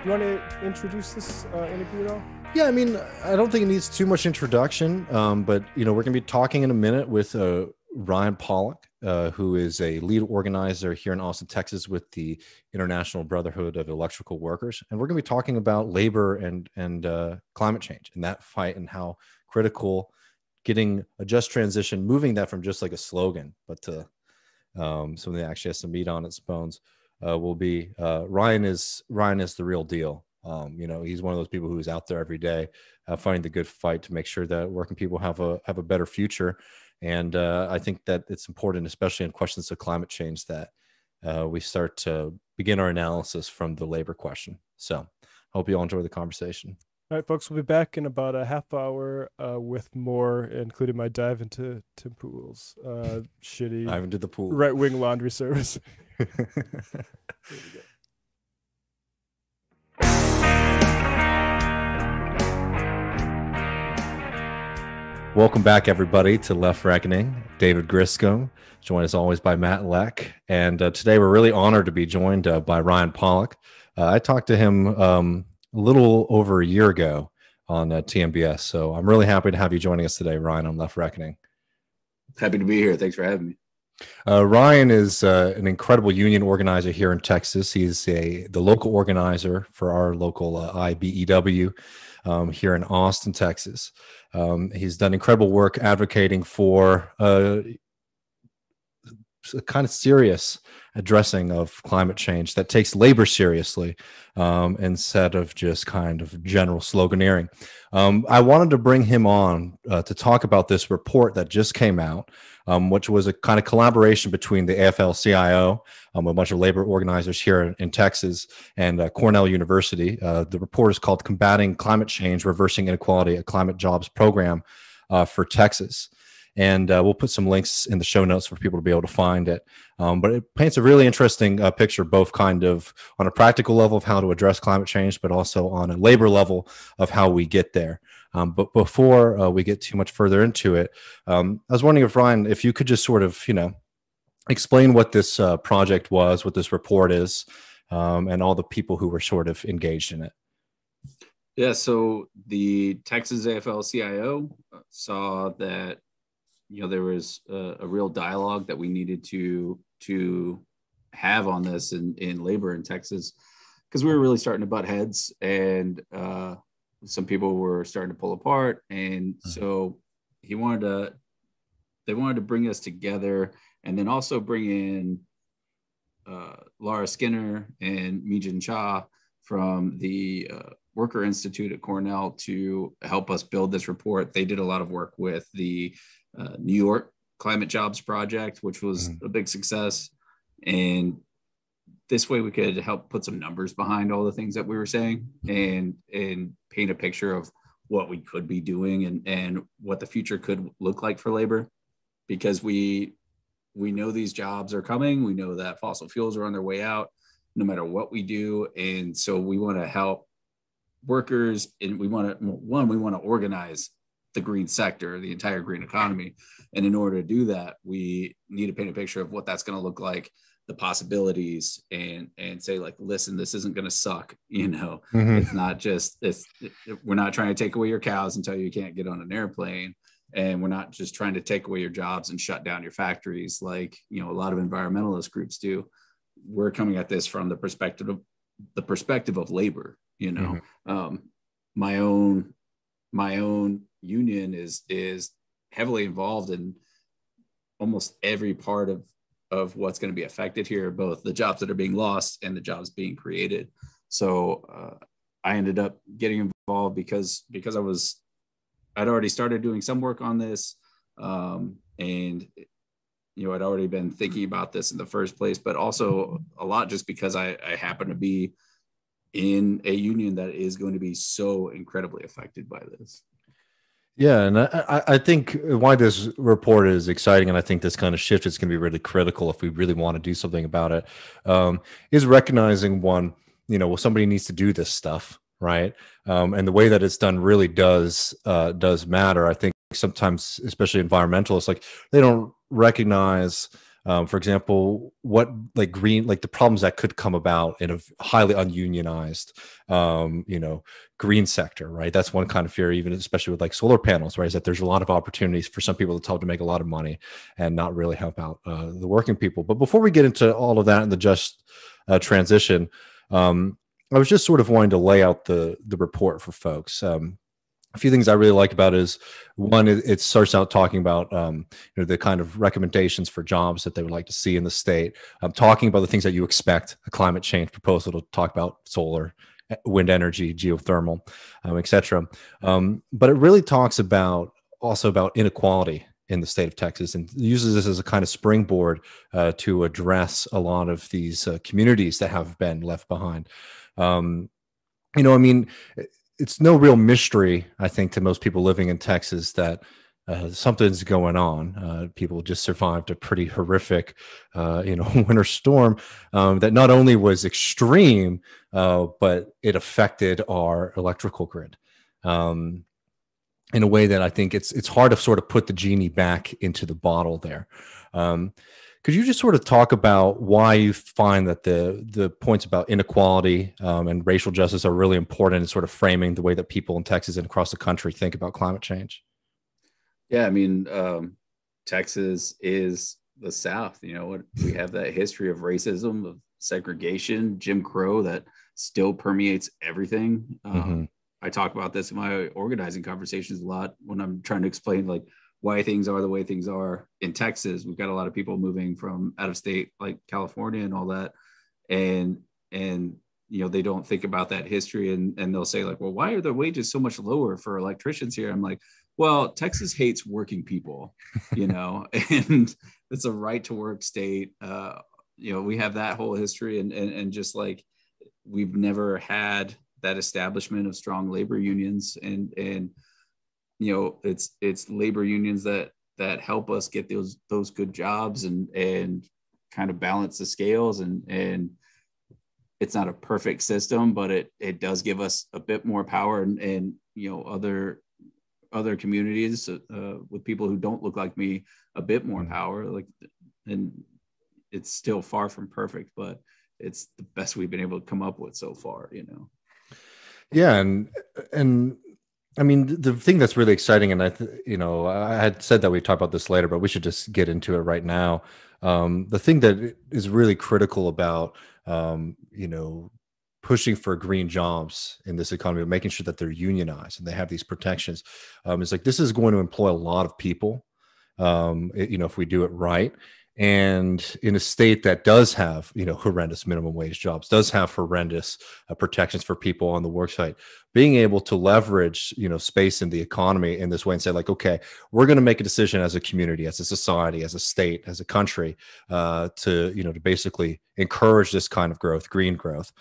you want to introduce this interview at all? Yeah, I mean, I don't think it needs too much introduction, but we're going to be talking in a minute with Ryan Pollock, who is a lead organizer here in Austin, Texas, with the International Brotherhood of Electrical Workers, and we're going to be talking about labor and climate change and that fight and how critical getting a just transition, moving that from just like a slogan, but to something that actually has some meat on its bones, will be. Ryan is the real deal. He's one of those people who's out there every day fighting the good fight to make sure that working people have a better future. And I think that it's important, especially in questions of climate change, that we start to begin our analysis from the labor question. So hope you all enjoy the conversation. All right, folks, we'll be back in about a half hour with more, including my dive into Tim Pool's shitty dive into the pool right-wing laundry service. There we go. Welcome back, everybody, to Left Reckoning. David Griscom, joined as always by Matt Leck. And today we're really honored to be joined by Ryan Pollock. I talked to him a little over a year ago on TMBS. So I'm really happy to have you joining us today, Ryan, on Left Reckoning. Happy to be here. Thanks for having me. Ryan is an incredible union organizer here in Texas. He's the local organizer for our local IBEW here in Austin, Texas. He's done incredible work advocating for a kind of serious addressing of climate change that takes labor seriously instead of just kind of general sloganeering. I wanted to bring him on to talk about this report that just came out, which was a kind of collaboration between the AFL-CIO, a bunch of labor organizers here in Texas, and Cornell University. The report is called Combating Climate Change, Reversing Inequality, a Climate Jobs Program for Texas. And we'll put some links in the show notes for people to be able to find it. But it paints a really interesting picture, both kind of on a practical level of how to address climate change, but also on a labor level of how we get there. But before we get too much further into it, I was wondering if, Ryan, if you could just sort of, explain what this project was, what this report is, and all the people who were sort of engaged in it. Yeah, so the Texas AFL-CIO saw that there was a real dialogue that we needed to have on this in labor in Texas, because we were really starting to butt heads, and some people were starting to pull apart. And so they wanted to bring us together, and then also bring in Laura Skinner and Mijin Cha from the Worker Institute at Cornell to help us build this report. They did a lot of work with the New York Climate Jobs Project, which was a big success. And this way we could help put some numbers behind all the things that we were saying, and paint a picture of what we could be doing and what the future could look like for labor. Because we know these jobs are coming. We know that fossil fuels are on their way out, no matter what we do. And so we want to help workers, and we want to organize the green sector, the entire green economy. And in order to do that, we need to paint a picture of what that's going to look like, the possibilities, and say, like, listen, this isn't going to suck. It's not just this. We're not trying to take away your cows and tell you can't get on an airplane. And we're not just trying to take away your jobs and shut down your factories like, a lot of environmentalist groups do. We're coming at this from the perspective of labor. My own union is heavily involved in almost every part of what's going to be affected here, both the jobs that are being lost and the jobs being created. So I ended up getting involved because I'd already started doing some work on this, and I'd already been thinking about this in the first place, but also a lot just because I happen to be in a union that is going to be so incredibly affected by this. Yeah, and I think why this report is exciting, and I think this kind of shift is going to be really critical if we really want to do something about it, is recognizing one, somebody needs to do this stuff, right? And the way that it's done really does matter. I think sometimes, especially environmentalists, like, they don't recognize For example, what like the problems that could come about in a highly ununionized, green sector, right? That's one kind of fear, even especially with like solar panels, right? Is that there's a lot of opportunities for some people to make a lot of money and not really help out the working people. But before we get into all of that and the just transition, I was just sort of wanting to lay out the report for folks. A few things I really like about it is one, it starts out talking about the kind of recommendations for jobs that they would like to see in the state. Talking about the things that you expect a climate change proposal to talk about: solar, wind energy, geothermal, etc. But it really talks about also about inequality in the state of Texas, and uses this as a kind of springboard to address a lot of these communities that have been left behind. I mean, it's no real mystery, I think, to most people living in Texas that something's going on. People just survived a pretty horrific, winter storm that not only was extreme, but it affected our electrical grid in a way that I think it's hard to sort of put the genie back into the bottle there. Could you just sort of talk about why you find that the points about inequality and racial justice are really important in sort of framing the way that people in Texas and across the country think about climate change? Yeah, I mean, Texas is the South. We have that history of racism, of segregation, Jim Crow that still permeates everything. I talk about this in my organizing conversations a lot when I'm trying to explain like why things are the way things are in Texas. We've got a lot of people moving from out of state, like California and all that. And they don't think about that history, and they'll say like, well, why are the wages so much lower for electricians here? I'm like, well, Texas hates working people, and it's a right to work state. We have that whole history, and just like, we've never had that establishment of strong labor unions, and it's labor unions that help us get those good jobs and kind of balance the scales, and it's not a perfect system, but it does give us a bit more power, and other communities with people who don't look like me a bit more power, like, and it's still far from perfect, but it's the best we've been able to come up with so far. Yeah, and I mean, the thing that's really exciting, and I had said that we'd talk about this later, but we should just get into it right now. The thing that is really critical about, pushing for green jobs in this economy, making sure that they're unionized and they have these protections, is like, this is going to employ a lot of people, if we do it right. And in a state that does have, horrendous minimum wage jobs, does have horrendous protections for people on the work site, being able to leverage, space in the economy in this way and say like, okay, we're going to make a decision as a community, as a society, as a state, as a country, to basically encourage this kind of growth, green growth.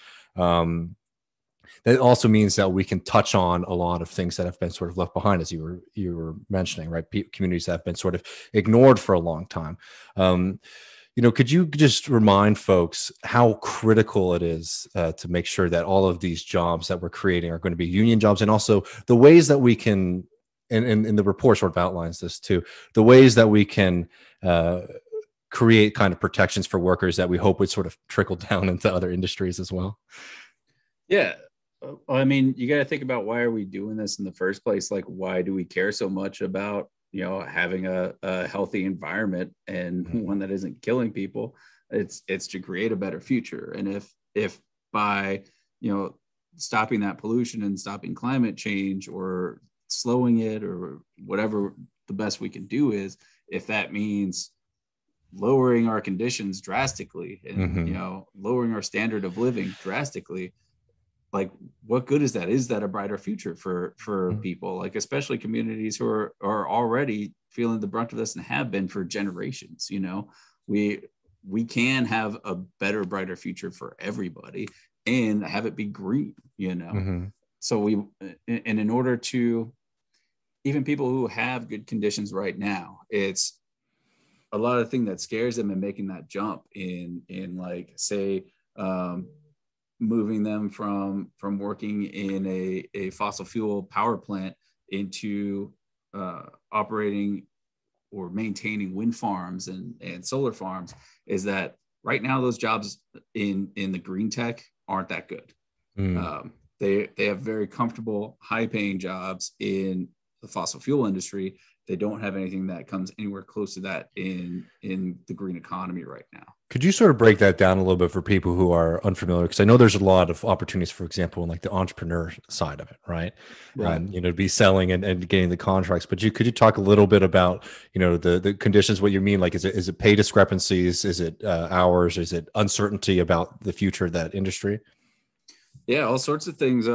That also means that we can touch on a lot of things that have been sort of left behind, as you were mentioning, right? Communities that have been sort of ignored for a long time. Could you just remind folks how critical it is to make sure that all of these jobs that we're creating are going to be union jobs, and also the ways that we can, and the report sort of outlines this too, the ways that we can create kind of protections for workers that we hope would sort of trickle down into other industries as well? Yeah. I mean, you got to think about, why are we doing this in the first place? Like, why do we care so much about, having a healthy environment and one that isn't killing people? It's to create a better future. And if by, stopping that pollution and stopping climate change, or slowing it, or whatever the best we can do is, if that means lowering our conditions drastically and, lowering our standard of living drastically, like, what good is that? Is that a brighter future for people, like, especially communities who are already feeling the brunt of this and have been for generations? We can have a better, brighter future for everybody and have it be green, So in order to, even people who have good conditions right now, it's a lot of the thing that scares them in making that jump in like, say, moving them from working in a fossil fuel power plant into operating or maintaining wind farms and solar farms is that right now those jobs in the green tech aren't that good. They have very comfortable, high paying jobs in the fossil fuel industry. They don't have anything that comes anywhere close to that in the green economy right now. Could you sort of break that down a little bit for people who are unfamiliar? Because I know there's a lot of opportunities, for example, in like the entrepreneur side of it, right? You know, to be selling and getting the contracts. But could you talk a little bit about, you know, the conditions, what you mean? Like, is it pay discrepancies? Is it hours? Is it uncertainty about the future of that industry? Yeah, all sorts of things.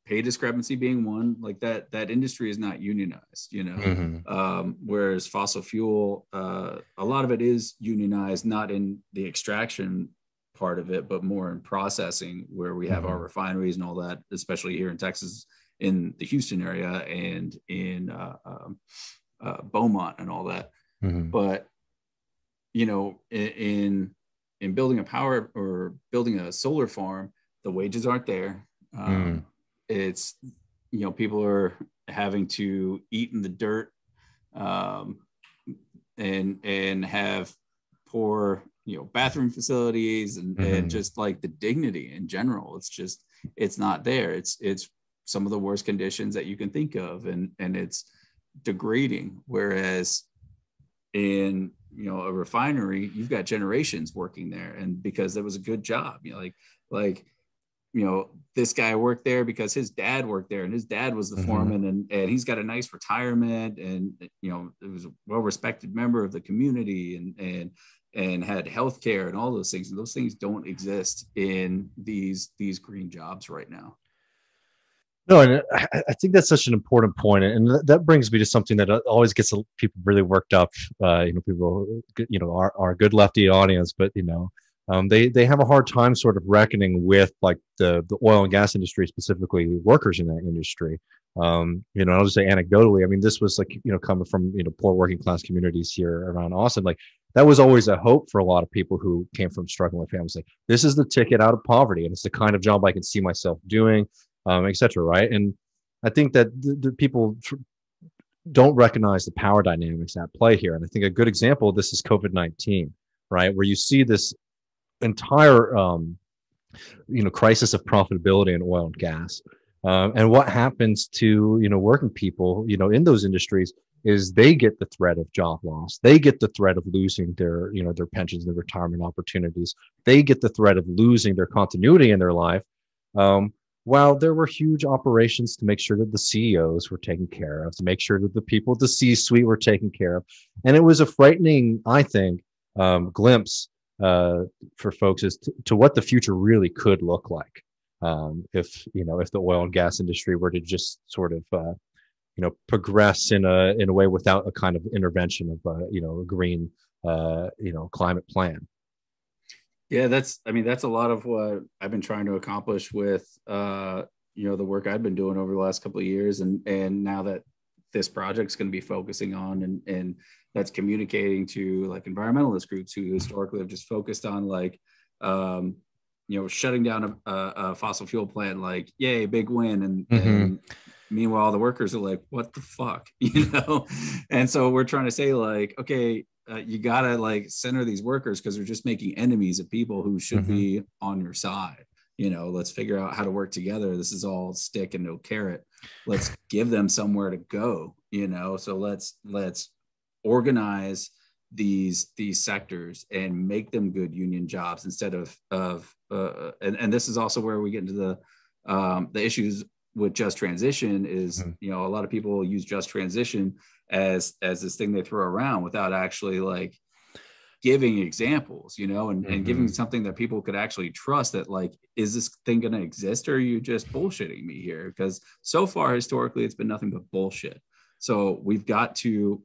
Pay discrepancy being one. Like that industry is not unionized, you know. Whereas fossil fuel, a lot of it is unionized, not in the extraction part of it, but more in processing, where we have our refineries and all that, especially here in Texas, in the Houston area and in Beaumont and all that. But you know, in building a power or building a solar farm, the wages aren't there. It's, you know, people are having to eat in the dirt, and have poor, you know, bathroom facilities and just like the dignity in general. It's not there. It's some of the worst conditions that you can think of, and it's degrading. Whereas in, you know, a refinery, you've got generations working there, and because it was a good job, you know, like you know, this guy worked there because his dad worked there and his dad was the foreman, and he's got a nice retirement, and, you know, it was a well-respected member of the community and had healthcare and all those things. And those things don't exist in these green jobs right now. No, and I think that's such an important point, and that brings me to something that always gets people really worked up. You know, people, you know, our good lefty audience, but you know, they have a hard time sort of reckoning with like the oil and gas industry, specifically workers in that industry. You know, I'll just say anecdotally, I mean, this was like, you know, coming from, you know, poor working class communities here around Austin, like that was always a hope for a lot of people who came from struggling families. Like, this is the ticket out of poverty, and it's the kind of job I can see myself doing, et cetera, right? And I think that the people don't recognize the power dynamics at play here. And I think a good example of this is COVID-19, right? Where you see this entire you know, crisis of profitability in oil and gas, and what happens to, you know, working people, you know, in those industries is they get the threat of job loss, they get the threat of losing their, you know, their pensions, their retirement opportunities, they get the threat of losing their continuity in their life, while there were huge operations to make sure that the CEOs were taken care of, to make sure that the people at the C-suite were taken care of. And it was a frightening, I think, glimpse for folks as to what the future really could look like, if, you know, if the oil and gas industry were to just sort of you know, progress in a way without a kind of intervention of you know, a green you know, climate plan. Yeah, that's a lot of what I've been trying to accomplish with you know, the work I've been doing over the last couple of years, and now that this project's going to be fosing on, and that's communicating to like environmentalist groups who historically have just focused on like you know, shutting down a fossil fuel plant, like, yay, big win, and meanwhile the workers are like, what the fuck, you know? And so we're trying to say like, okay, you gotta like center these workers, because they're just making enemies of people who should be on your side. You know, let's figure out how to work together. This is all stick and no carrot. Let's give them somewhere to go, you know? So let's organize these sectors and make them good union jobs instead of and this is also where we get into the issues with just transition is, you know, a lot of people use just transition as this thing they throw around without actually like giving examples, you know, and giving something that people could actually trust, that like, is this thing going to exist, or are you just bullshitting me here? Because so far historically it's been nothing but bullshit. So we've got to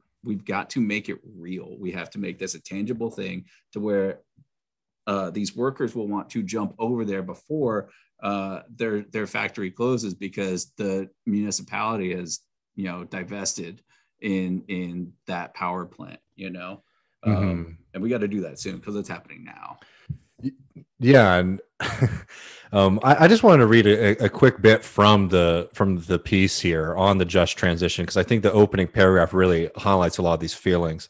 make it real. We have to make this a tangible thing to where these workers will want to jump over there before their factory closes, because the municipality has, you know, divested in that power plant, you know. And we got to do that soon, because it's happening now. Yeah, and I just wanted to read a quick bit from the piece here on the just transition, because I think the opening paragraph really highlights a lot of these feelings,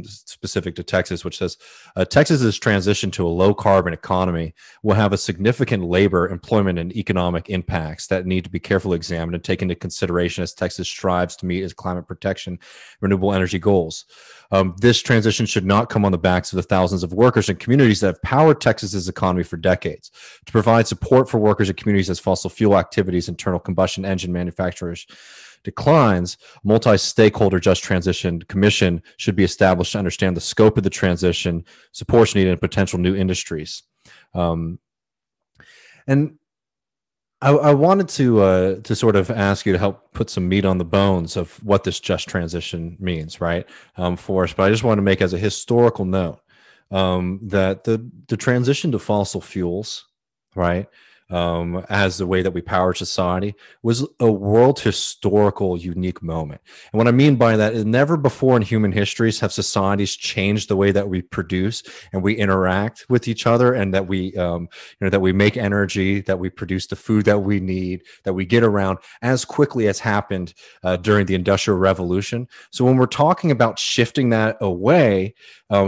specific to Texas, which says Texas's transition to a low carbon economy will have a significant labor, employment, and economic impacts that need to be carefully examined and taken into consideration as Texas strives to meet its climate protection, renewable energy goals. This transition should not come on the backs of the thousands of workers and communities that have powered Texas's economy for decades. To provide support for workers and communities as fossil fuel activities, internal combustion engine manufacturers declines, multi-stakeholder just transition commission should be established to understand the scope of the transition, supports needed, and potential new industries. And I wanted to sort of ask you to help put some meat on the bones of what this just transition means, right, for us. But I just want to make as a historical note that the transition to fossil fuels, right, as the way that we power society, was a world historical unique moment. And what I mean by that is never before in human histories have societies changed the way that we produce and we interact with each other, and that we that we make energy, that we produce the food that we need, that we get around as quickly as happened during the Industrial Revolution. So when we're talking about shifting that away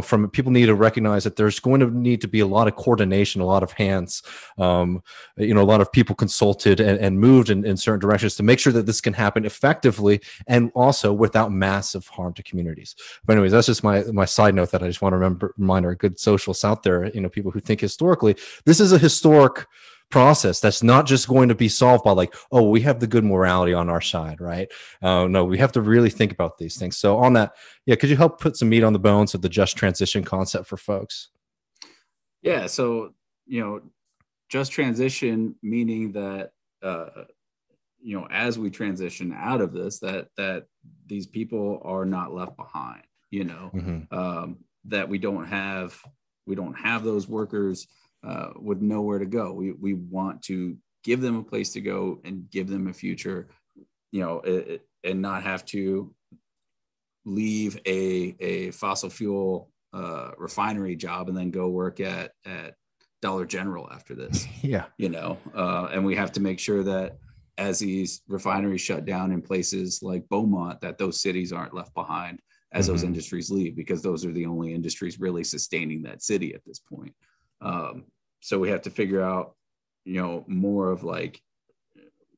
from, people need to recognize that there's going to need to be a lot of coordination, a lot of hands, a lot of people consulted and moved in certain directions to make sure that this can happen effectively and also without massive harm to communities. But anyways, that's just my side note that I just want to remind our good socialists out there, people who think historically, this is a historic process that's not just going to be solved by like, oh, we have the good morality on our side, right? No, we have to really think about these things. So on that, could you help put some meat on the bones of the just transition concept for folks? Yeah, so just transition, meaning that as we transition out of this, that these people are not left behind. That we don't have those workers with nowhere to go. We want to give them a place to go and give them a future, and not have to leave a fossil fuel refinery job and then go work at Dollar General after this. Yeah. And we have to make sure that as these refineries shut down in places like Beaumont, that those cities aren't left behind as those industries leave, because those are the only industries really sustaining that city at this point. So we have to figure out, more of like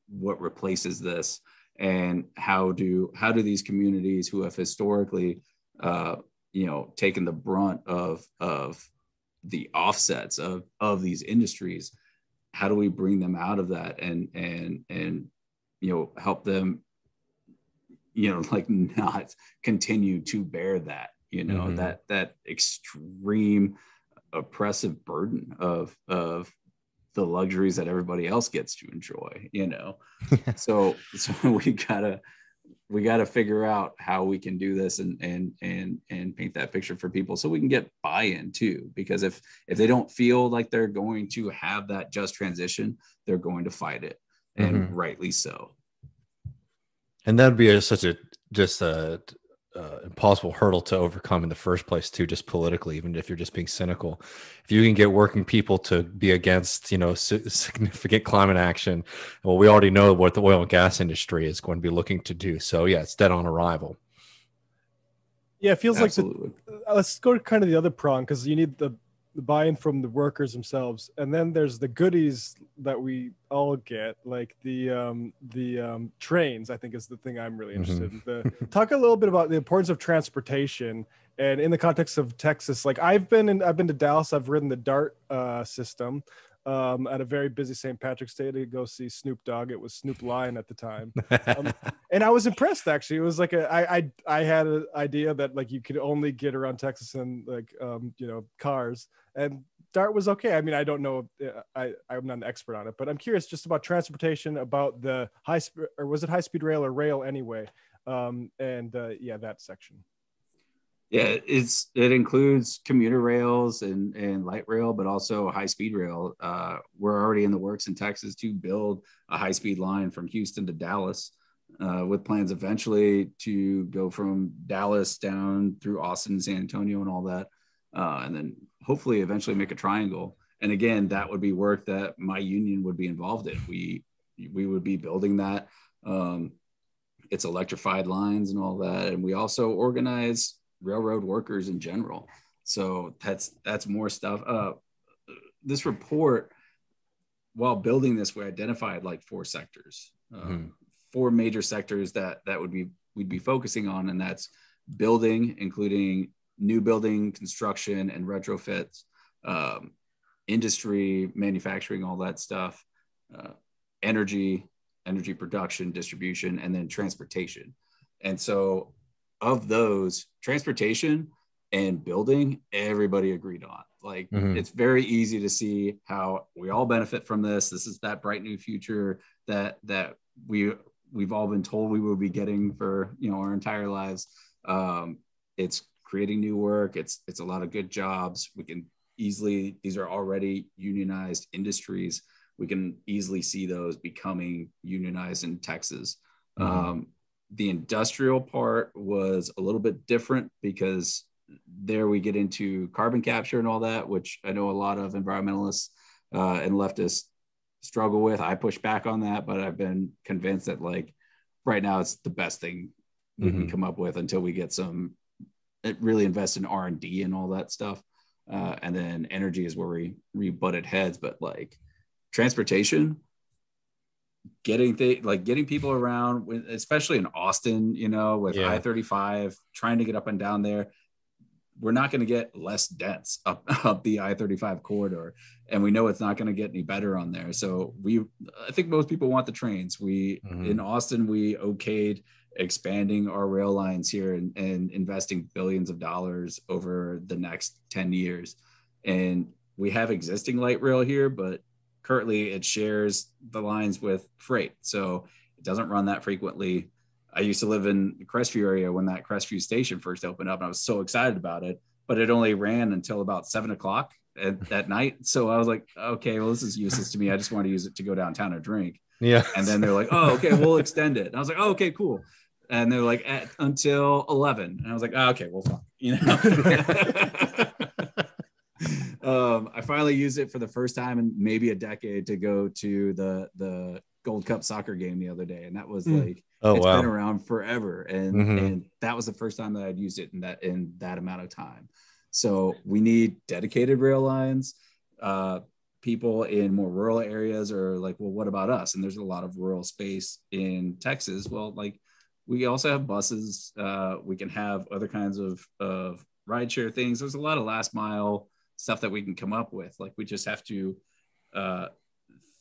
what replaces this, and how do these communities who have historically, taken the brunt of the offsets of these industries, how do we bring them out of that and help them, like not continue to bear that, that extreme oppressive burden of the luxuries that everybody else gets to enjoy, so we gotta figure out how we can do this and paint that picture for people, so we can get buy-in too. Because if they don't feel like they're going to have that just transition, they're going to fight it, and rightly so. And that'd be such a impossible hurdle to overcome in the first place too, just politically, even if you're just being cynical. If you can get working people to be against significant climate action, well, we already know what the oil and gas industry is going to be looking to do. So it's dead on arrival. It feels Absolutely. like let's go to kind of the other prong, because you need the buy-in from the workers themselves, and then there's the goodies that we all get, like the trains. I think is the thing I'm really interested in. Talk a little bit about the importance of transportation, and in the context of Texas. Like I've been to Dallas. I've ridden the DART system at a very busy St. Patrick's Day to go see Snoop Dogg. It was Snoop Lion at the time, and I was impressed. Actually, it was like I had an idea that like you could only get around Texas in like cars, and DART was okay. I mean, I don't know. I'm not an expert on it, but I'm curious just about transportation, about the was it high speed rail or rail anyway, that section. Yeah, it includes commuter rails and light rail, but also high speed rail. We're already in the works in Texas to build a high speed line from Houston to Dallas, with plans eventually to go from Dallas down through Austin, San Antonio, and all that, and then hopefully eventually make a triangle. And again, that would be work that my union would be involved in. We would be building that. It's electrified lines and all that. And we also organize railroad workers in general. So that's more stuff. This report, while building this, we identified like 4 sectors, 4 major sectors that we'd be focusing on. And that's building, including new building, construction, and retrofits, industry, manufacturing, all that stuff, energy production, distribution, and then transportation. And so of those, transportation and building, everybody agreed on. Like, it's very easy to see how we all benefit from this. This is that bright new future that we've all been told we will be getting for, our entire lives. It's creating new work. It's a lot of good jobs. We can easily, these are already unionized industries. We can easily see those becoming unionized in Texas. The industrial part was a little bit different because there we get into carbon capture and all that, which I know a lot of environmentalists and leftists struggle with. I push back on that, but I've been convinced that like right now it's the best thing we can come up with until we get really invest in R&D and all that stuff. And then energy is where we butted heads, but like transportation, getting people around, especially in Austin, with I-35, trying to get up and down there. We're not going to get less dense up the I-35 corridor. And we know it's not going to get any better on there. So I think most people want the trains. In Austin, we okayed expanding our rail lines here and investing billions of dollars over the next 10 years. And we have existing light rail here, but currently it shares the lines with freight. So it doesn't run that frequently. I used to live in the Crestview area when that Crestview station first opened up, and I was so excited about it, but it only ran until about 7:00 at night. So I was like, okay, well, this is useless to me. I just want to use it to go downtown and drink. Yeah. And then they're like, oh, okay, we'll extend it. And I was like, oh, okay, cool. And they're like, until 11. And I was like, oh, okay, well, fuck. I finally used it for the first time in maybe a decade to go to the Gold Cup soccer game the other day. And that was like, it's been around forever. And that was the first time that I'd used it in that amount of time. So we need dedicated rail lines. People in more rural areas are like, well, what about us? And there's a lot of rural space in Texas. Well, like we also have buses. We can have other kinds of rideshare things. There's a lot of last mile stuff that we can come up with. Like we just have to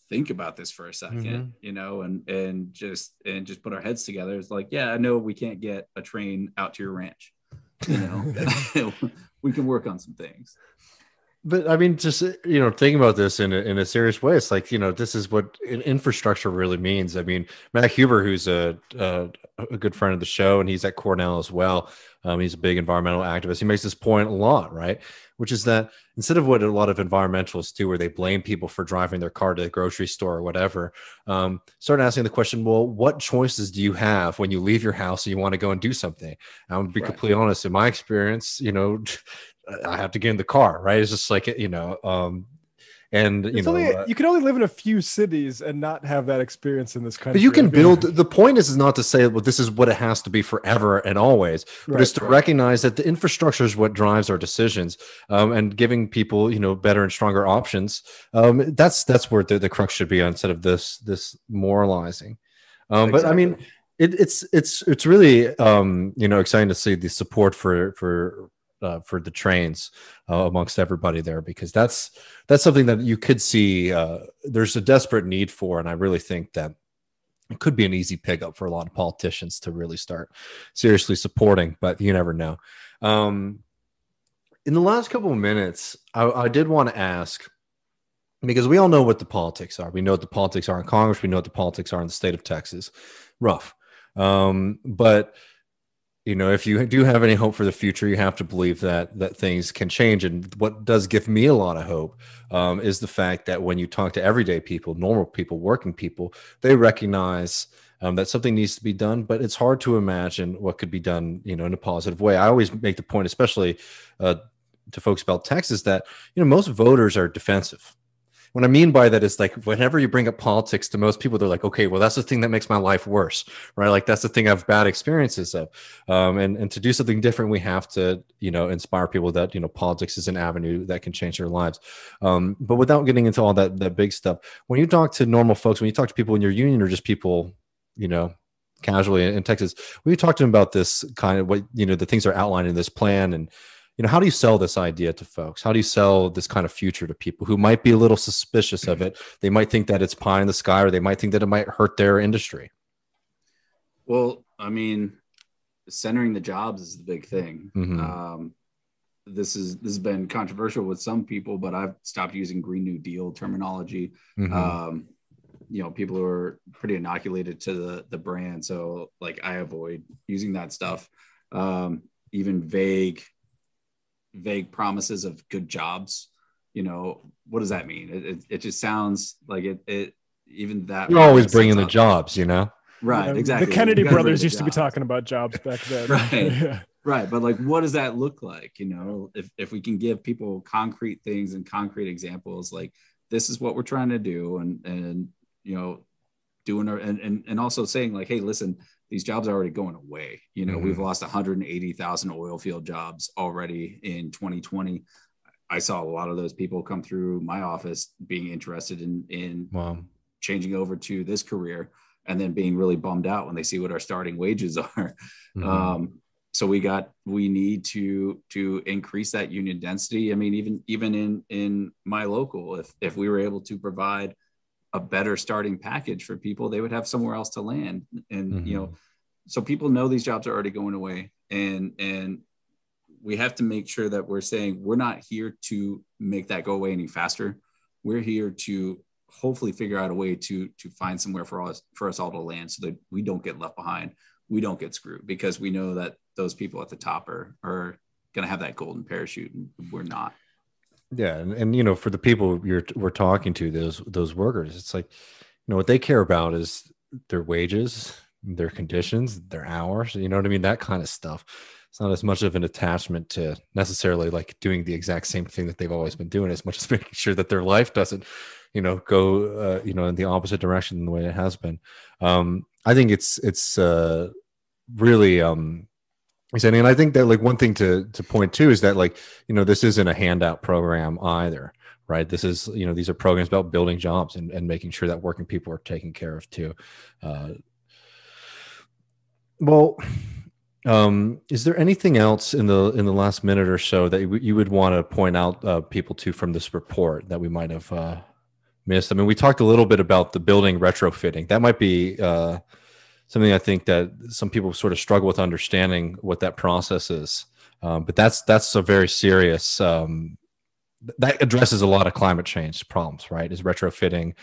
think about this for a second, and just put our heads together. It's like, yeah, I know we can't get a train out to your ranch, we can work on some things. But I mean, just, thinking about this in a serious way, it's like, this is what infrastructure really means. I mean, Matt Huber, who's a good friend of the show, and he's at Cornell as well. He's a big environmental activist. He makes this point a lot, right? Which is that instead of what a lot of environmentalists do, where they blame people for driving their car to the grocery store or whatever, start asking the question, well, what choices do you have when you leave your house and you want to go and do something? I'm going to be completely honest. In my experience, I have to get in the car, right? It's just like, you can only live in a few cities and not have that experience in this country. But you can build. The point is not to say, well, this is what it has to be forever and always, but it's to recognize that the infrastructure is what drives our decisions, and giving people, better and stronger options. That's where the crux should be, instead of this moralizing. But I mean, it's really exciting to see the support for the trains amongst everybody there, because that's something that you could see there's a desperate need for. And I really think that it could be an easy pickup for a lot of politicians to really start seriously supporting, but you never know. In the last couple of minutes, I did want to ask, because we all know what the politics are. We know what the politics are in Congress. We know what the politics are in the state of Texas. Rough. But if you do have any hope for the future, you have to believe that things can change. And what does give me a lot of hope is the fact that when you talk to everyday people, normal people, working people, they recognize that something needs to be done, but it's hard to imagine what could be done, in a positive way. I always make the point, especially to folks about Texas that, most voters are defensive. What I mean by that is like, whenever you bring up politics to most people, they're like, okay, well, that's the thing that makes my life worse, right? Like that's the thing I have bad experiences of. And to do something different, we have to, inspire people that, politics is an avenue that can change their lives. But without getting into all that big stuff, when you talk to normal folks, when you talk to people in your union or just people, casually in Texas, when you talk to them about this kind of what, the things are outlined in this plan, and how do you sell this idea to folks? How do you sell this kind of future to people who might be a little suspicious of it? They might think that it's pie in the sky, or they might think that it might hurt their industry. Well, I mean, centering the jobs is the big thing. Mm-hmm. This has been controversial with some people, but I've stopped using Green New Deal terminology. Mm-hmm. People who are pretty inoculated to the brand. So like I avoid using that stuff. Even vague promises of good jobs. What does that mean? It just sounds like it even that. You're always bringing the jobs, Right. Yeah, exactly. The Kennedy brothers used to be talking about jobs back then. Right. Yeah. Right. But like, what does that look like? If we can give people concrete things and concrete examples, like this is what we're trying to do. And doing and also saying like, hey, listen, these jobs are already going away. Mm-hmm. We've lost 180,000 oil field jobs already in 2020. I saw a lot of those people come through my office being interested in wow. changing over to this career, and then being really bummed out when they see what our starting wages are. Mm-hmm. So we need to increase that union density. I mean, even in my local, if we were able to provide a better starting package for people, they would have somewhere else to land. And, mm-hmm. So people know these jobs are already going away, and we have to make sure that we're saying we're not here to make that go away any faster. We're here to hopefully figure out a way to find somewhere for us all to land, so that we don't get left behind. We don't get screwed, because we know that those people at the top are going to have that golden parachute, and we're not. Yeah. And for the people we're talking to, those workers, it's like, what they care about is their wages, their conditions, their hours, what I mean? That kind of stuff. It's not as much of an attachment to necessarily like doing the exact same thing that they've always been doing, as much as making sure that their life doesn't, go, in the opposite direction than the way it has been. I think it's really, exciting. And I think that like one thing to point to is that like, this isn't a handout program either, right? This is, these are programs about building jobs and making sure that working people are taken care of too. Is there anything else in the last minute or so that you would want to point out people to from this report that we might have missed? I mean, we talked a little bit about the building retrofitting. That might be something I think that some people sort of struggle with understanding what that process is. But that's a very serious, that addresses a lot of climate change problems, right? Is retrofitting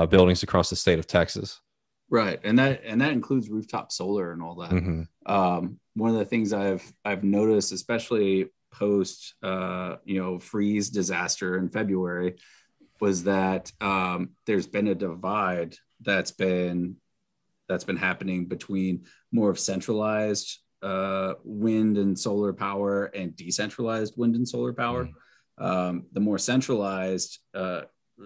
buildings across the state of Texas. Right. And that includes rooftop solar and all that. Mm-hmm. One of the things I've noticed, especially post, freeze disaster in February, was that there's been a divide that's been happening between more of centralized wind and solar power and decentralized wind and solar power. Mm-hmm. The more centralized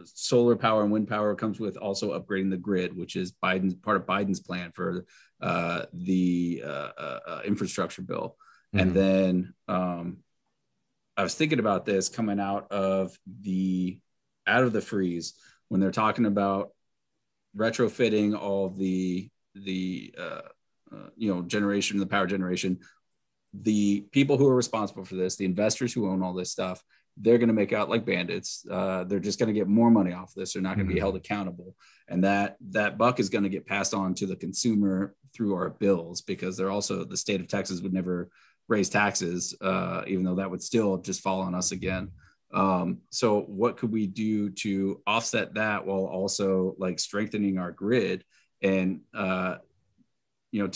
solar power and wind power comes with also upgrading the grid, which is part of Biden's plan for the infrastructure bill. Mm-hmm. And then I was thinking about this coming out of the freeze, when they're talking about retrofitting all the generation, the power generation. The people who are responsible for this, the investors who own all this stuff, they're going to make out like bandits. They're just going to get more money off this. They're not going to be held accountable. And that buck is going to get passed on to the consumer through our bills, because the state of Texas would never raise taxes, even though that would still just fall on us again. So what could we do to offset that while also like strengthening our grid? And, to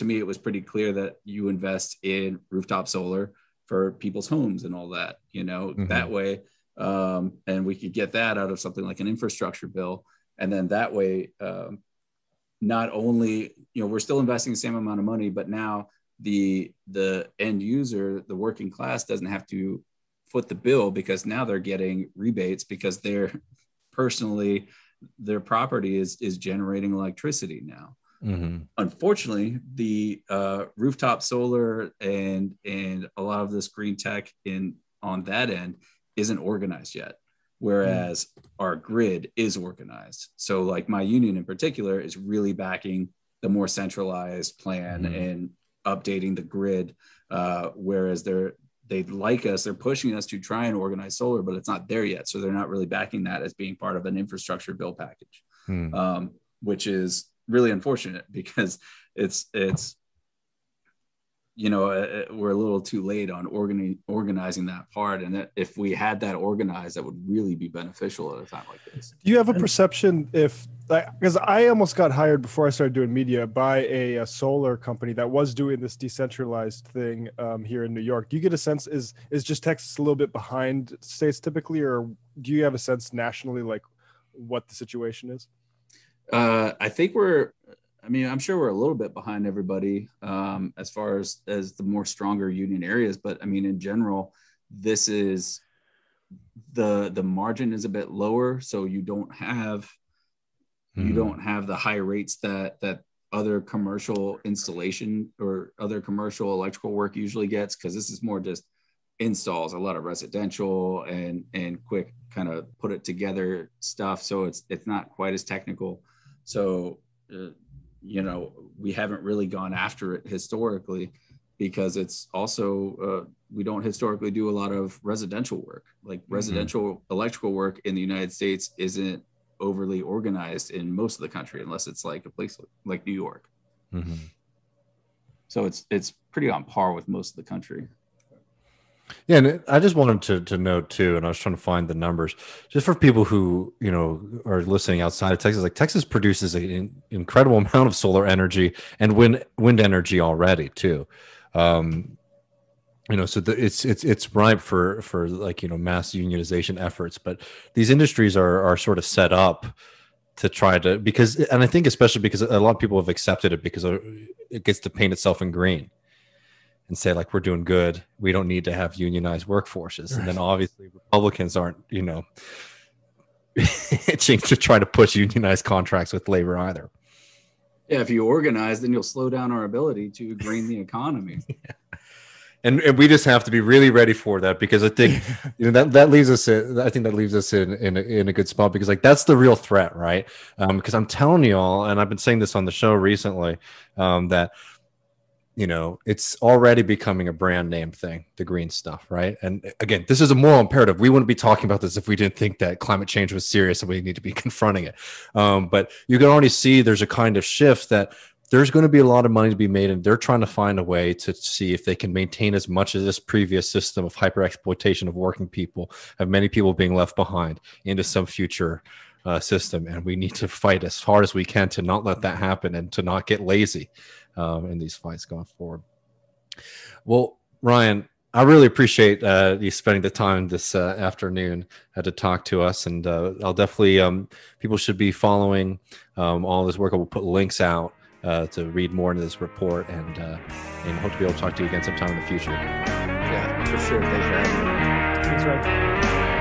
me, it was pretty clear that you invest in rooftop solar for people's homes and all that, mm-hmm. that way. And we could get that out of something like an infrastructure bill. And then that way, not only, we're still investing the same amount of money, but now the end user, the working class, doesn't have to foot the bill because now they're getting rebates because their property is generating electricity now. Unfortunately, the rooftop solar and a lot of this green tech on that end isn't organized yet, whereas our grid is organized. So like my union in particular is really backing the more centralized plan and updating the grid, whereas they'd like us, they're pushing us to try and organize solar, but it's not there yet. So they're not really backing that as being part of an infrastructure bill package, which is really unfortunate because it's we're a little too late on organizing that part. And that if we had that organized, that would really be beneficial at a time like this. Do you have a perception because I almost got hired before I started doing media by a solar company that was doing this decentralized thing here in New York. Do you get a sense, is just Texas a little bit behind states typically, or do you have a sense nationally, like what the situation is? I think I'm sure we're a little bit behind everybody as far as the more stronger union areas. But I mean, in general, this is the margin is a bit lower. So you don't have the high rates that other commercial installation or other commercial electrical work usually gets, because this is more just installs, a lot of residential and quick kind of put it together stuff. So it's not quite as technical. So, we haven't really gone after it historically because it's also, we don't historically do a lot of residential work. Like residential electrical work in the United States isn't overly organized in most of the country, unless it's like a place like New York. So it's pretty on par with most of the country. Yeah, and I just wanted to note too, and I was trying to find the numbers just for people who are listening outside of Texas. Like Texas produces an incredible amount of solar energy and wind energy already too. So it's ripe for like mass unionization efforts. But these industries are sort of set up to try to and I think especially because a lot of people have accepted it because it gets to paint itself in green and say like, we're doing good, we don't need to have unionized workforces. And then obviously Republicans aren't itching to try to push unionized contracts with labor either. Yeah, if you organize, then you'll slow down our ability to green the economy. And we just have to be really ready for that, because I think that leaves us in a good spot, because like that's the real threat, right? Because I'm telling you all, and I've been saying this on the show recently, that it's already becoming a brand name thing, the green stuff, right? And again, this is a moral imperative. We wouldn't be talking about this if we didn't think that climate change was serious and we need to be confronting it. But you can already see there's a kind of shift that there's going to be a lot of money to be made, and they're trying to find a way to see if they can maintain as much of this previous system of hyper exploitation of working people, of many people being left behind, into some future system. And we need to fight as hard as we can to not let that happen and to not get lazy in these fights going forward. Well, Ryan, I really appreciate you spending the time this afternoon to talk to us, and I'll definitely people should be following all this work. I will put links out to read more into this report, and hope to be able to talk to you again sometime in the future. Yeah, for sure. Thanks for having me. Thanks, Ryan.